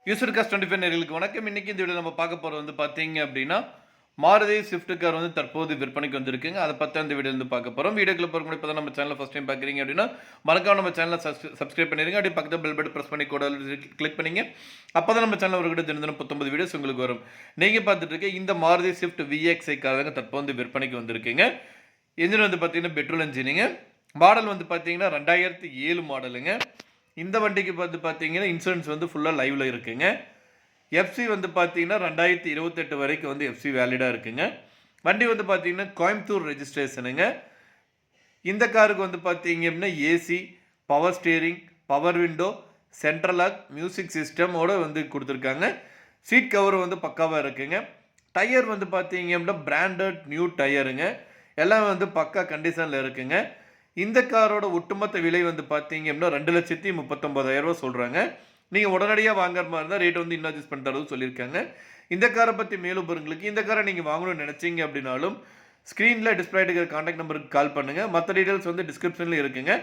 User cost 25 நேயர்களுக்கு வணக்கம். இன்னைக்கு இந்த வீடியோ நம்ம பார்க்க போறது வந்து பார்த்தீங்க அப்படின்னா, மாருதி ஸ்விஃப்ட் கார் வந்து தற்போது விற்பனைக்கு வந்திருக்குங்க. அத பத்தி இந்த வீடியோல இருந்து பார்க்க போறோம். வீடியோக்குள்ள போறதுக்கு முன்னாடி இப்பதான் நம்ம சேனலை ஃபர்ஸ்ட் டைம் பார்க்குறீங்க அப்படின்னா, மறக்காம நம்ம சேனலை சப்ஸ்கிரைப் பண்ணிருங்க. அப்படியே பக்கத்துல பெல் பட்டன் பிரஸ் பண்ணி கூட கிளிக் பண்ணீங்க. அப்பதான் நம்ம சேனல்ல ஒரு தினம் 19 வீடியோஸ் உங்களுக்கு வரும். நீங்க பார்த்துட்டு இருக்க இந்த மாருதி ஸ்விஃப்ட் VXi கார் தாங்க தற்போது விற்பனைக்கு வந்திருக்குங்க. என்ஜின் வந்து பார்த்தீங்கன்னா பெட்ரோல் என்ஜினுங்க. மாடல் வந்து பார்த்தீங்கன்னா 2007 மாடலுங்க. இந்த வண்டிக்கு வந்து பார்த்தீங்கன்னா இன்சூரன்ஸ் வந்து ஃபுல்லாக லைவ்ல இருக்குங்க. எஃப்சி வந்து பார்த்தீங்கன்னா 2028 வரைக்கும் வந்து எஃப்சி வேலிடாக இருக்குங்க. வண்டி வந்து பார்த்தீங்கன்னா கோயம்புத்தூர் ரெஜிஸ்ட்ரேஷனுங்க. இந்த காருக்கு வந்து பார்த்தீங்க அப்படின்னா AC, power steering, power window, central lock, music சிஸ்டமோட வந்து கொடுத்துருக்காங்க. சீட் கவர் வந்து பக்காவாக இருக்குங்க. டயர் வந்து பார்த்தீங்க அப்படின்னா பிராண்டட் நியூ டயருங்க. எல்லாம் வந்து பக்கா கண்டிஷனில் இருக்குங்க. இந்த காரோட ஒட்டுமொத்த விலை வந்து பார்த்தீங்க அப்படின்னா 2,39,000 சொல்கிறாங்க. நீங்கள் உடனடியாக வாங்குற மாதிரி இருந்தால் ரேட் வந்து இன்னும் அட்ஜஸ்ட் பண்ணி தரது சொல்லியிருக்காங்க. இந்த காரை பற்றி மேலும் பொருட்களுக்கு இந்த காரை நீங்கள் வாங்கணும்னு நினச்சிங்க அப்படின்னாலும் ஸ்க்ரீனில் டிஸ்பிளே இருக்கிற கான்டாக்ட் நம்பருக்கு கால் பண்ணுங்கள். மற்ற டீட்டெயில்ஸ் வந்து டிஸ்கிரிப்ஷனில் இருக்குங்க.